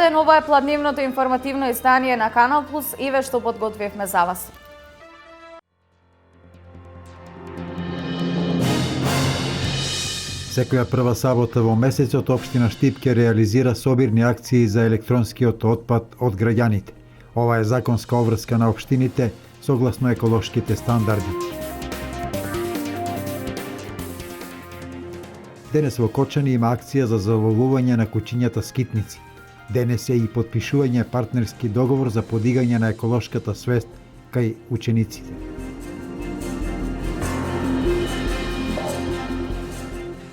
ден, ова е пладневното информативно издание на Канал Плюс и ве што подготвивме за вас. Секоја прва сабота во месецот општина Штип ќе реализира собирни акции за електронскиот отпад од граѓаните. Ова е законска обврска на општините согласно еколошките стандарди. Денес во Кочани има акција за заловување на кучињата скитници. Денес е и потпишување партнерски договор за подигање на еколошката свест кај учениците.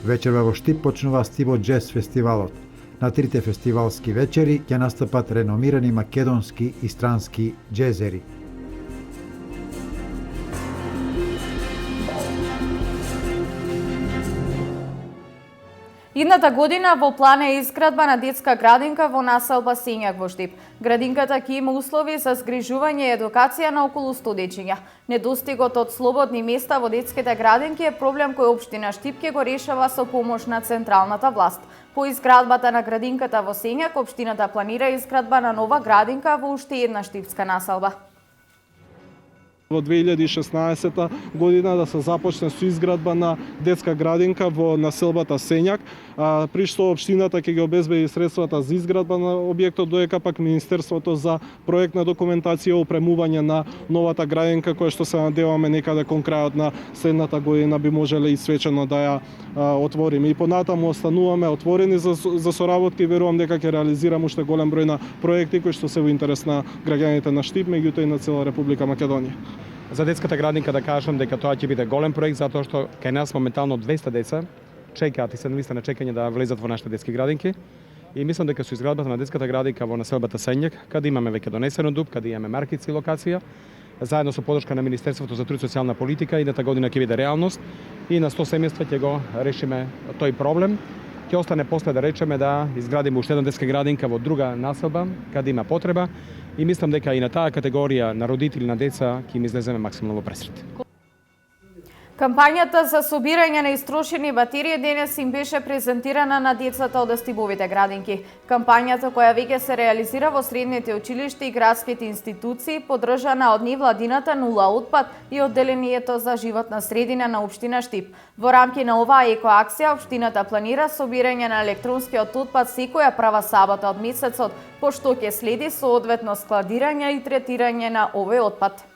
Вечерва во Штип почнува Стиво Джез фестивалот. На трите фестивалски вечери ќе настапат реномирани македонски и странски джезери. Идната година во план е изградба на детска градинка во населба Сењак во Штип. Градинката ќе има услови за згрижување и едукација на околу 100 дечиња. Недостигот од слободни места во детските градинки е проблем кој општина Штип ќе го решава со помош на централната власт. По изградбата на градинката во Сењак, општината планира изградба на нова градинка во уште една штипска населба. Во 2016 година да се започне со изградба на детска градинка во населбата Сењак, при што општината ќе ги обезбеди средствата за изградба на објектот, додека пак Министерството за проектна документација и опремување на новата градинка, која што се надеваме некаде кон крајот на следната година би можеле и свечено да ја отвориме. И понатаму остануваме отворени за соработки и верувам дека ќе реализираме уште голем број на проекти кои што се во интерес на граѓаните на Штип, меѓутоа и на цела Република Македонија. За детската градинка да кажам дека тоа ќе биде голем проект затоа што кај нас моментално 200 деца чекаат и се на листа на чекање да влезат во нашите детски градинки. И мислам дека со изградбата на детската градинка во населбата Сењак, каде имаме веќе донесено ДУП, каде имаме маркици локација, заедно со подршка на Министерството за труд и социјална политика, идната година ќе биде реалност и на 100 семејства ќе го решиме тој проблем. Ќе остане после да речеме да изградиме уште една детска градинка во друга населба каде има потреба и мислам дека и на таа категорија на родители на деца ќе им излеземе максимално во пресрет. Кампањата за собирање на истрошени батерии денес им беше презентирана на децата од Стибовите градинки. Кампањата која веќе се реализира во средните училишта и градските институции, поддржана од невладината Нула отпад и одделението за животна средина на општина Штип. Во рамки на оваа екоакција, општината планира собирање на електронскиот отпад секоја прва сабота од месецот, пошто ќе следи соодветно складирање и третирање на овој отпад.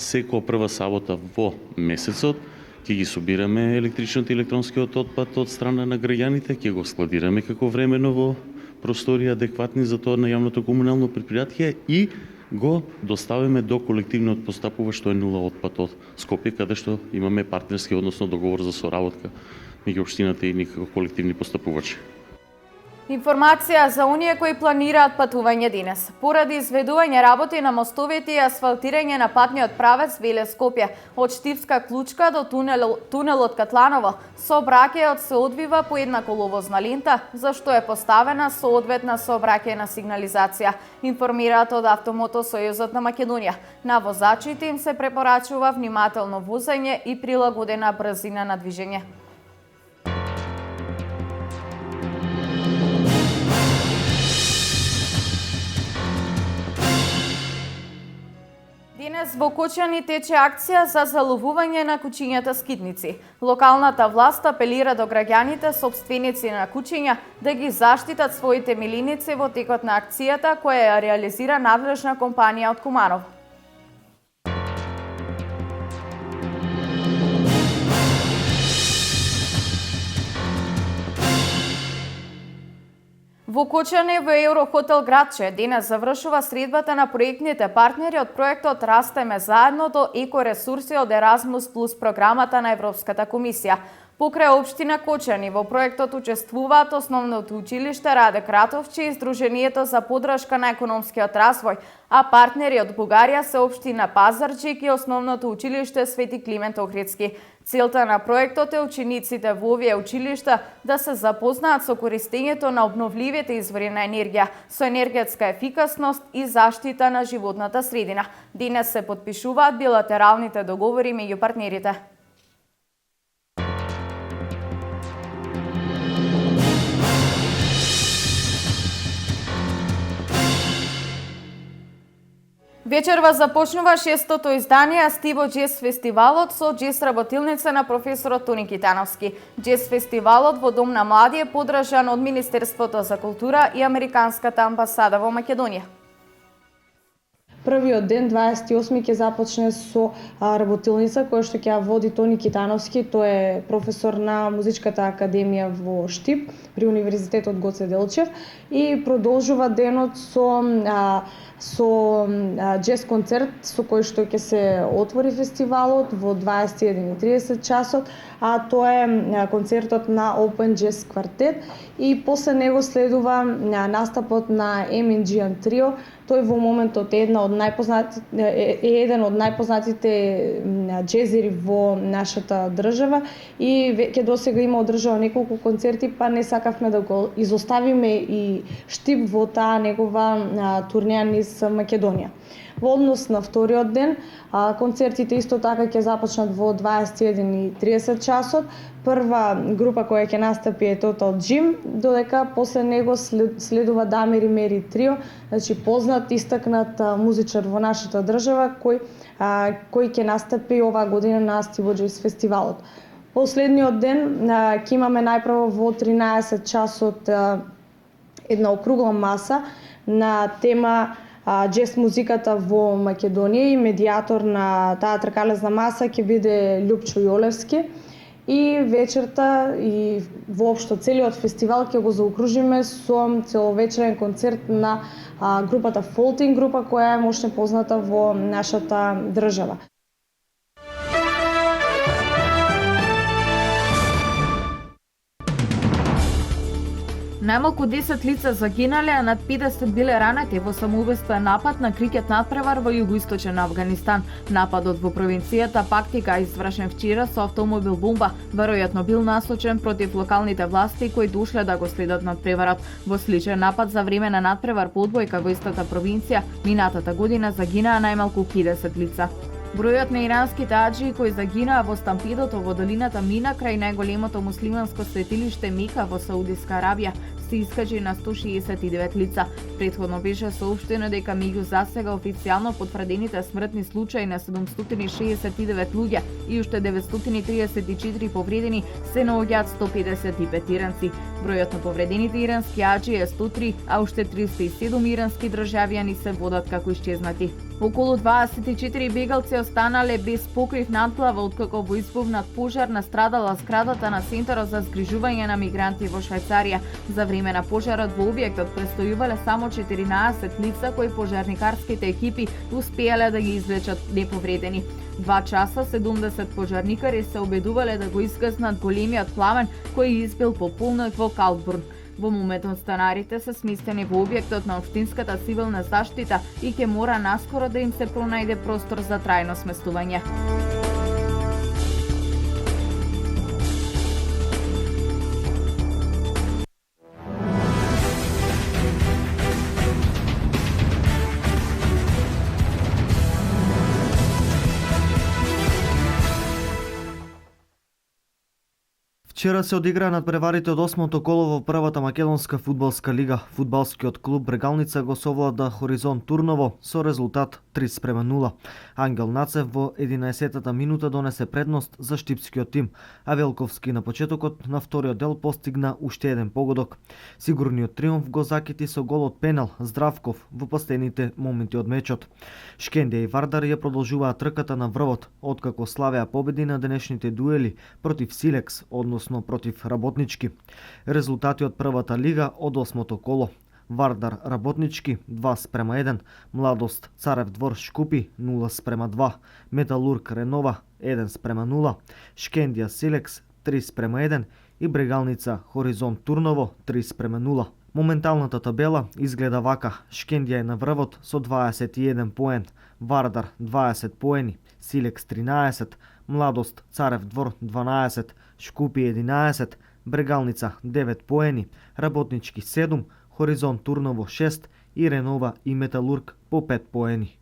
Секоја прва сабота во месецот ќе ги собираме електричниот и електронскиот отпад од страна на граѓаните, ќе го складираме како времено во простори адекватни за тоа на јавното комунално предпријатие и го доставиме до колективниот постапувач што е Нула отпад од Скопје, каде што имаме партнерски, односно договор за соработка меѓу општината и некако колективни постапувачи. Информација за оние кои планираат патување денес. Поради изведување работи на мостовите и асфалтирање на патниот правец Велес-Скопје од Штипска клучка до тунелот Катланово, сообраќајот се одвива по една коловозна лента, за што е поставена соодветна сообраќајна сигнализација, информираат од Автомото Сојузот на Македонија. На возачите им се препорачува внимателно возење и прилагодена брзина на движење. Денес во Кочани тече акција за заловување на кучињата скитници. Локалната власт апелира до граѓаните сопственици на кучиња да ги заштитат своите милиници во текот на акцијата која ја реализира надлежна компанија од Куманово. Во Кочани во Еврохотел Градче денес завршува средбата на проектните партнери од проектот Растеме заедно до екоресурси од Еразмус плюс програмата на Европската комисија. Покрај општина Кочани во проектот учествуваат Основното училиште Раде Кратовче и Сдруженијето за поддршка на економскиот развој, а партнери од Бугарија се општина Пазарджик и Основното училиште Свети Климент Охридски. Целта на проектот е учениците во овие училишта да се запознаат со користењето на обновливите извори на енергија, со енергетска ефикасност и заштита на животната средина. Денес се потпишуваат билатералните договори меѓу партнерите. Вечерва започнува 6-тото издание Стиво Джез фестивалот со джез работилница на професорот Тони Китановски. Джез фестивалот во Дом на млади е подржан од Министерството за култура и Американската амбасада во Македонија. Првиот ден, 28 ќе започне со работилница која што ќе ја води Тони Китановски. Тој е професор на Музичката академија во Штип при Универзитетот Гоце Делчев и продолжува денот со джез концерт со кој што ќе се отвори фестивалот во 21:30 часот, а тоа е концертот на Open Jazz Quartet и после него следува настапот на M&G Trio. Тој во моментот е еден од најпознатите джезери во нашата држава и веќе досега има одржал неколку концерти, па не сакавме да го изоставиме и Штип во таа негова турнеја низ Македонија. Во однос на вториот ден, концертите исто така ќе започнат во 21:30 часот. Прва група која ќе настапи е Total Jim, додека после него следува Дамир и Мери Трио, значи познат, истакнат музичар во нашата држава кој ќе настапи оваа година на Стиво Джез фестивалот. Последниот ден ќе имаме најпрво во 13 часот една округла маса на тема джез музиката во Македонија и медијатор на таа тркалезна маса ќе биде Љупчо Јолевски. И вечерта и воопшто целиот фестивал ќе го заокружиме со целовечерен концерт на групата Фолтинг група која е мошне позната во нашата држава. Најмалку 10 лица загинале, а над 50 биле ранети во самоубиствен напад на крикет надпревар во југоисточен Авганистан. Нападот во провинцијата Пактика извршен вчера со автомобил бомба, веројатно бил насочен против локалните власти кои дошле да го следат надпреварот. Во сличен напад за време на надпревар по одбојка во истата провинција минатата година загинаа најмалку 50 лица. Бројот на иранските аџии кои загинаа во стампидото во долината Мина крај најголемото муслиманско светилиште Мека во Саудиска Арабија се искажи на 169 лица. Претходно беше соопштено дека меѓу засега официјално потврдените смртни случаи на 769 луѓе и уште 934 повредени се наоѓаат 155 иранци. Бројот на повредените ирански аџии е 103, а уште 307 ирански државјани се водат како исчезнати. Околу 24 бегалци останале без покрив надглава откако во избувнат пожар настрадала зградата на Центарот за згрижување на мигранти во Швајцарија. За време на пожарот во објектот престојувале само 14 лица кои пожарникарските екипи успеале да ги извлечат неповредени. 2 часа 70 пожарникари се обедувале да го изгаснат големиот пламен кој избил по полнок во Калбурн. Во моментот станарите се сместени во објектот на Општинската цивилна заштита и ќе мора наскоро да им се пронајде простор за трајно сместување. Вчера се одиграа надпреварите од 8-то коло во првата македонска фудбалска лига. Фудбалскиот клуб Брегалница го совлада Хоризонт Турново со резултат 3:0. Ангел Нацев во 11-та минута донесе предност за штипскиот тим, а Велковски на почетокот на вториот дел постигна уште еден погодок. Сигурниот триумф го закити со гол од пенал Здравков во последните моменти од мечот. Шкендија и Вардар ја продолжуваат трката на врвот, откако славеа победи на денешните дуели против Силекс, односно против Работнички. Резултати од првата лига од 8-то коло. Вардар Работнички 2:1, Младост Царев двор Шкупи 0:2, Металург Ренова 1:0, Шкендија Силекс 3:1 и Брегалница Хоризонт Турново 3:0. Моменталната табела изгледа вака: Шкендија е на врвот со 21 поен, Вардар 20 поени, Силекс 13, Младост Царев двор 12, Шкупи 11, Брегалница 9 поени, Работнички 7, Хоризонт Турново 6 и Ренова и Металург по 5 поени.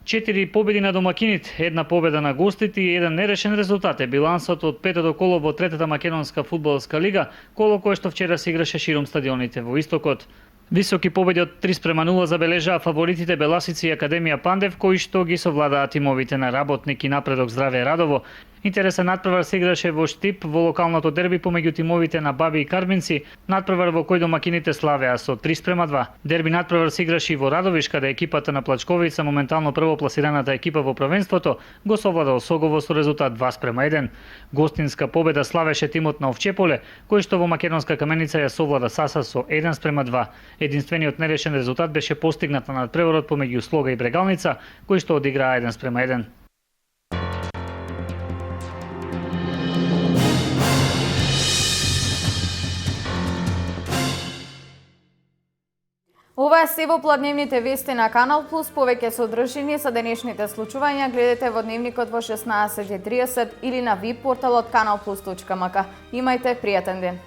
4 победи на домакините, една победа на гостите и еден нерешен резултат е билансот од петото коло во третата македонска фудбалска лига, коло кое што вчера се играше широм стадионите во Истокот. Високи победи од 3:0 забележаа фаворитите Беласици и Академија Пандев, кои што ги совладаа тимовите на Работник и Напредок Здраве Радово. Интересен надпревар се играше во Штип во локалното дерби помеѓу тимовите на Баби и Карбинци, надпревар во кој домакините славеа со 3:2. Дерби надпревар се играше и во Радовиш, каде екипата на Плачковица, моментално првопласираната екипа во првенството, го совлада Осогово со резултат 2:1. Гостинска победа славеше тимот на Овчеполе, кој што во Македонска Каменица ја совлада Саса со 1:2. Единствениот нерешен резултат беше постигнат на надпреварот помеѓу Слога и Брегалница, кои што одиграа 1:1. Ова е се во пладневните вести на Канал Плюс. Повеќе содржини за денешните случувања гледате во дневникот во 16:30 или на веб порталот kanalplus.mk. Имајте пријатен ден.